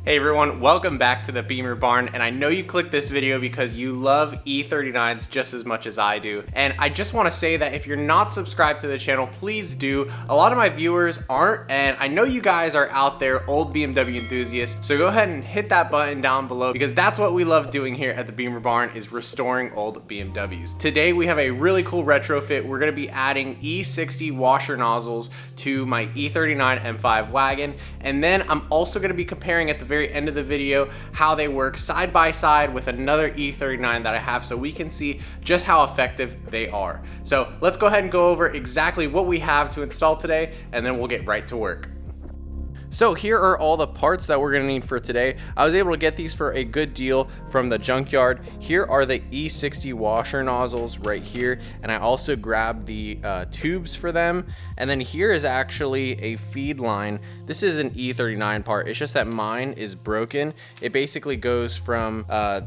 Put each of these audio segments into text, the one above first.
Hey everyone, welcome back to the Bimmer barn, and I know you clicked this video because you love E39s just as much as I do. And I just want to say that if you're not subscribed to the channel, please do. A lot of my viewers aren't, and I know you guys are out there, old BMW enthusiasts, so go ahead and hit that button down below because that's what we love doing here at the Bimmer barn, is restoring old BMWs. Today we have a really cool retrofit. We're going to be adding E60 washer nozzles to my E39 M5 wagon, and then I'm also going to be comparing at the very end of the video how they work side by side with another E39 that I have, so we can see just how effective they are. So let's go ahead and go over exactly what we have to install today, and then we'll get right to work. So here are all the parts that we're gonna need for today. I was able to get these for a good deal from the junkyard. Here are the E60 washer nozzles right here, and I also grabbed the tubes for them. And then here is actually a feed line. This is an E39 part. It's just that mine is broken. It basically goes from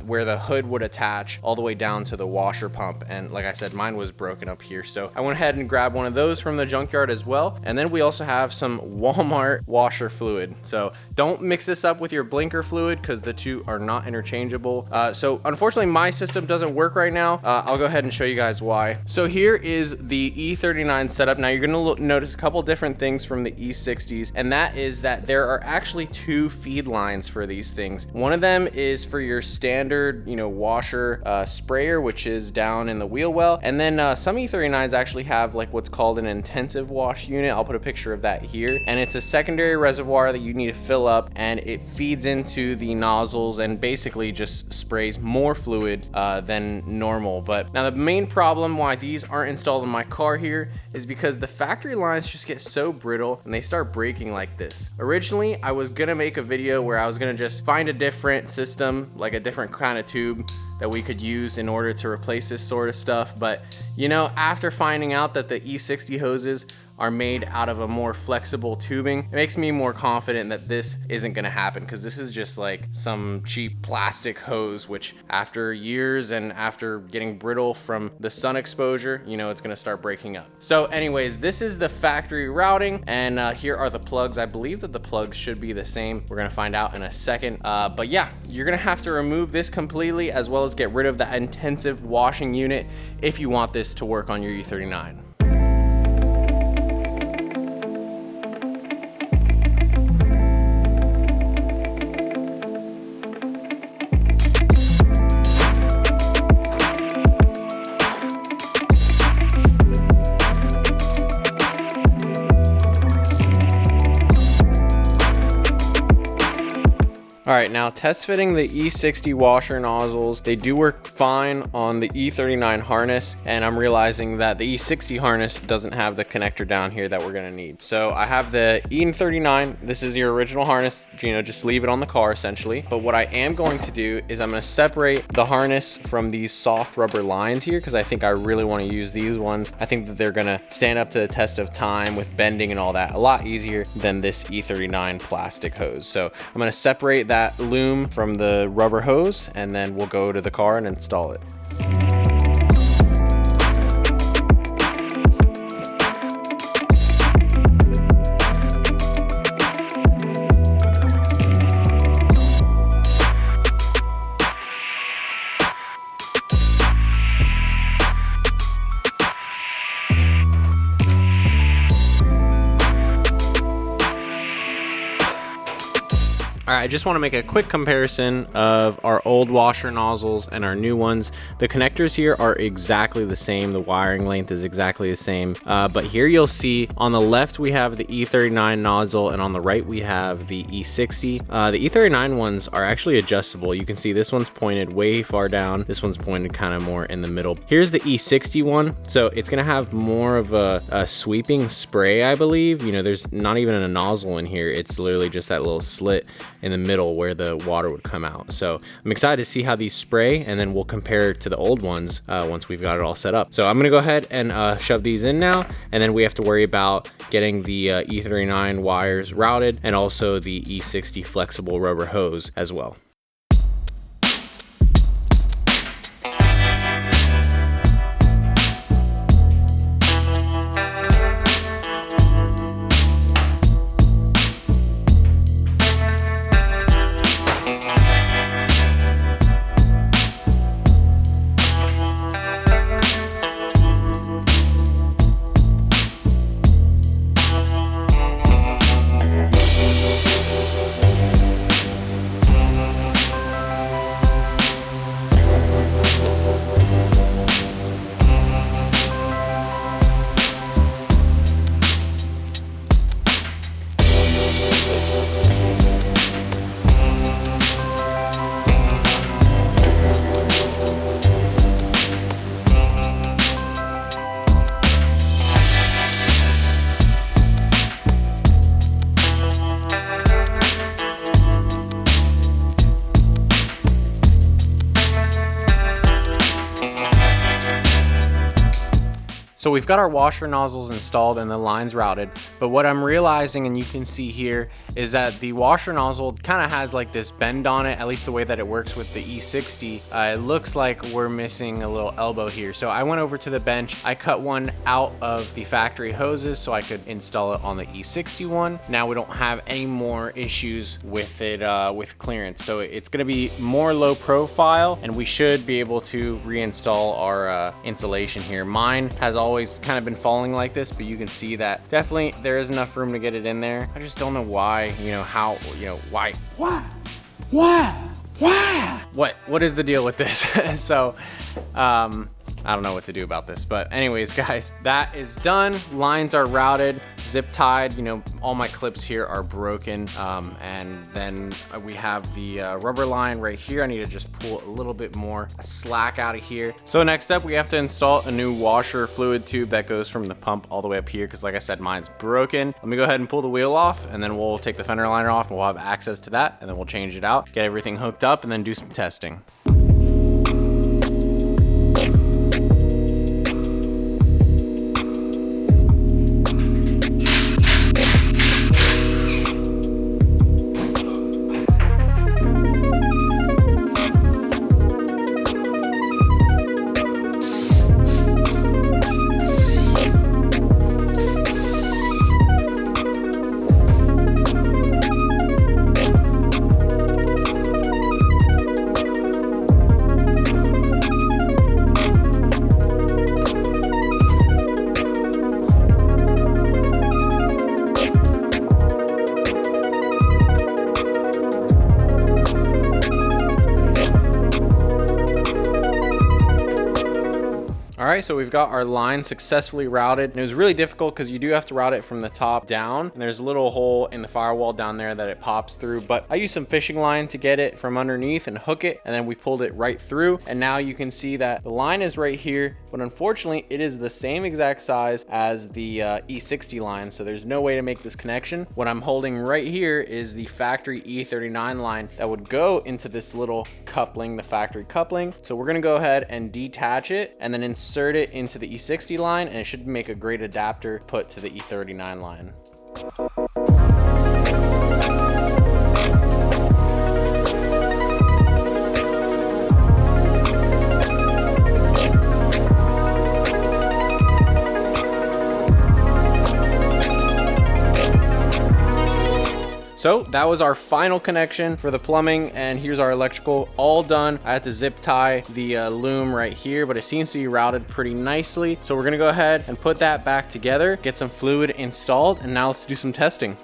where the hood would attach all the way down to the washer pump. And like I said, mine was broken up here. So I went ahead and grabbed one of those from the junkyard as well. And then we also have some Walmart washer fluid. So don't mix this up with your blinker fluid because the two are not interchangeable. So unfortunately my system doesn't work right now. I'll go ahead and show you guys why. So here is the E39 setup. Now you're going to notice a couple different things from the E60s, and that is that there are actually two feed lines for these things. One of them is for your standard, washer sprayer, which is down in the wheel well, and then some E39s actually have like what's called an intensive wash unit. I'll put a picture of that here, and it's a secondary reservoir that you need to fill up, and it feeds into the nozzles and basically just sprays more fluid than normal. But now the main problem why these aren't installed in my car here is because the factory lines just get so brittle and they start breaking like this. Originally I was gonna make a video where I was gonna just find a different system, like a different kind of tube that we could use in order to replace this sort of stuff. But after finding out that the E60 hoses are made out of a more flexible tubing, it makes me more confident that this isn't gonna happen, because this is just like some cheap plastic hose, which after years and after getting brittle from the sun exposure, it's gonna start breaking up. So anyways, this is the factory routing, and here are the plugs. I believe that the plugs should be the same. We're gonna find out in a second. But yeah, you're gonna have to remove this completely, as well as get rid of that intensive washing unit if you want this to work on your E39. All right, now test fitting the E60 washer nozzles. They do work fine on the E39 harness, and I'm realizing that the E60 harness doesn't have the connector down here that we're gonna need. So I have the E39. This is your original harness, just leave it on the car essentially. But what I am going to do is I'm gonna separate the harness from these soft rubber lines here, because I think I really wanna use these ones. I think that they're gonna stand up to the test of time with bending and all that a lot easier than this E39 plastic hose. So I'm gonna separate that loom from the rubber hose, and then we'll go to the car and install it. All right, I just want to make a quick comparison of our old washer nozzles and our new ones. The connectors here are exactly the same. The wiring length is exactly the same. But here you'll see on the left we have the E39 nozzle, and on the right we have the E60. The E39 ones are actually adjustable. You can see this one's pointed way far down. This one's pointed kind of more in the middle. Here's the E60 one. So it's going to have more of a sweeping spray, I believe. There's not even a nozzle in here. It's literally just that little slit in the middle where the water would come out. So I'm excited to see how these spray, and then we'll compare to the old ones once we've got it all set up. So I'm gonna go ahead and shove these in now, and then we have to worry about getting the E39 wires routed, and also the E60 flexible rubber hose as well. So we've got our washer nozzles installed and the lines routed, but what I'm realizing, and you can see here, is that the washer nozzle kind of has like this bend on it, at least the way that it works with the E60. It looks like we're missing a little elbow here. So I went over to the bench, I cut one out of the factory hoses so I could install it on the E60 one. Now we don't have any more issues with it, with clearance. So it's gonna be more low profile, and we should be able to reinstall our insulation here. Mine has always kind of been falling like this, but you can see that definitely there is enough room to get it in there. I just don't know why, you know, how, you know, why? What is the deal with this? So, I don't know what to do about this, but anyways, guys, that is done. Lines are routed, zip tied. You know, all my clips here are broken. And then we have the rubber line right here. I need to just pull a little bit more slack out of here. So next up, we have to install a new washer fluid tube that goes from the pump all the way up here, because like I said, mine's broken. Let me go ahead and pull the wheel off, and then we'll take the fender liner off, and we'll have access to that, and then we'll change it out, get everything hooked up, and then do some testing. All right, so we've got our line successfully routed, and it was really difficult because you do have to route it from the top down, and there's a little hole in the firewall down there that it pops through, but I used some fishing line to get it from underneath and hook it, and then we pulled it right through, and now you can see that the line is right here, but unfortunately it is the same exact size as the E60 line, so there's no way to make this connection. What I'm holding right here is the factory E39 line that would go into this little coupling, the factory coupling. So we're gonna go ahead and detach it and then insert it into the E60 line, and it should make a great adapter put to the E39 line. So that was our final connection for the plumbing, and here's our electrical all done. I had to zip tie the loom right here, but it seems to be routed pretty nicely. So we're gonna go ahead and put that back together, get some fluid installed, and now let's do some testing.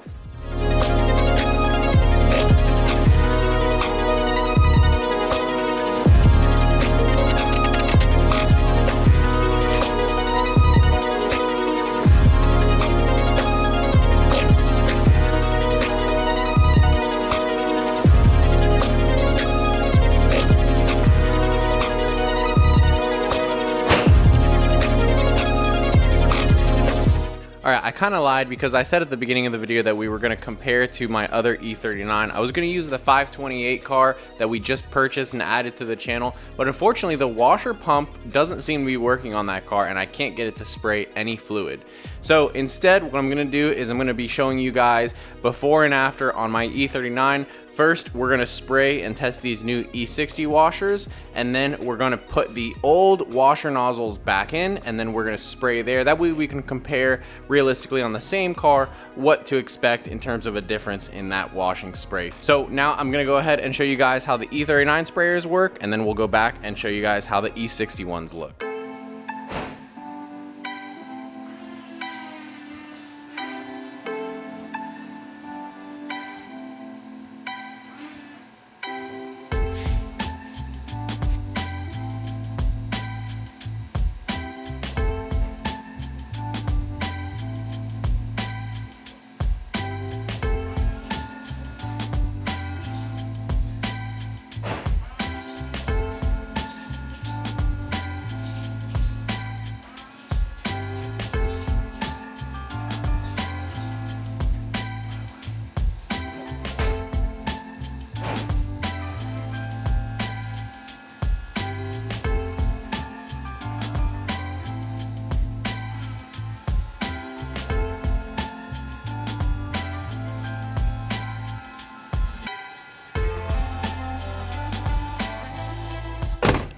All right, I kind of lied because I said at the beginning of the video that we were going to compare to my other E39. I was going to use the 528 car that we just purchased and added to the channel, but unfortunately the washer pump doesn't seem to be working on that car, and I can't get it to spray any fluid. So instead, what I'm going to do is I'm going to be showing you guys before and after on my E39. First, we're gonna spray and test these new E60 washers, and then we're gonna put the old washer nozzles back in, and then we're gonna spray there. That way we can compare realistically on the same car what to expect in terms of a difference in that washing spray. So now I'm gonna go ahead and show you guys how the E39 sprayers work, and then we'll go back and show you guys how the E60 ones look.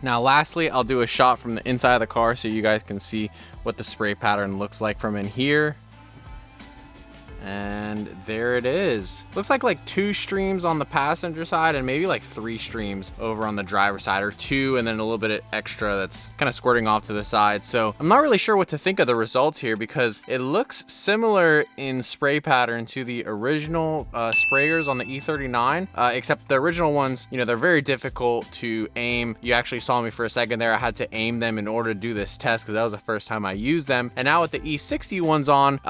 Now lastly, I'll do a shot from the inside of the car so you guys can see what the spray pattern looks like from in here. And there it is. Looks like 2 streams on the passenger side and maybe like 3 streams over on the driver's side, or 2 and then a little bit of extra that's kind of squirting off to the side. So I'm not really sure what to think of the results here, because it looks similar in spray pattern to the original sprayers on the E39, except the original ones, you know, they're very difficult to aim. You actually saw me for a second there. I had to aim them in order to do this test because that was the first time I used them. And now with the E60 ones on,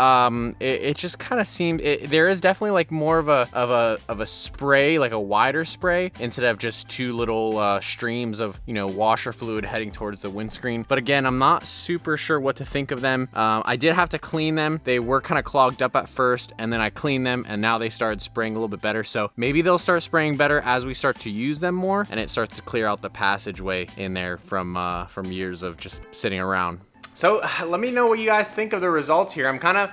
it just kind of seemed there is definitely like more of a spray, like a wider spray, instead of just 2 little streams of, you know, washer fluid heading towards the windscreen. But again, I'm not super sure what to think of them. I did have to clean them. They were kind of clogged up at first, and then I cleaned them, and now they started spraying a little bit better. So maybe they'll start spraying better as we start to use them more, and it starts to clear out the passageway in there from years of just sitting around. So let me know what you guys think of the results here. I'm kind of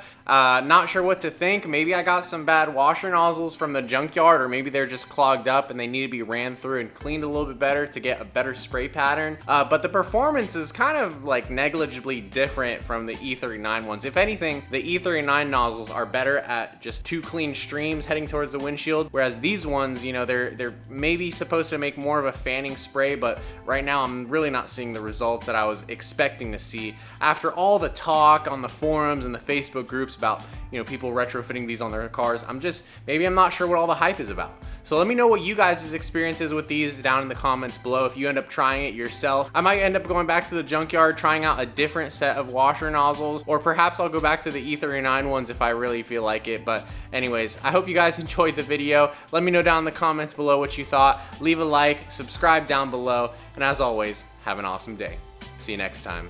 not sure what to think. Maybe I got some bad washer nozzles from the junkyard, or maybe they're just clogged up and they need to be ran through and cleaned a little bit better to get a better spray pattern. But the performance is kind of like negligibly different from the E39 ones. If anything, the E39 nozzles are better at just 2 clean streams heading towards the windshield, whereas these ones, you know, they're maybe supposed to make more of a fanning spray, but right now I'm really not seeing the results that I was expecting to see. After all the talk on the forums and the Facebook groups about, you know, people retrofitting these on their cars, maybe I'm not sure what all the hype is about. So let me know what you guys' experience is with these down in the comments below. If you end up trying it yourself, I might end up going back to the junkyard, trying out a different set of washer nozzles, or perhaps I'll go back to the E39 ones if I really feel like it. But anyways, I hope you guys enjoyed the video. Let me know down in the comments below what you thought. Leave a like, subscribe down below, and as always, have an awesome day. See you next time.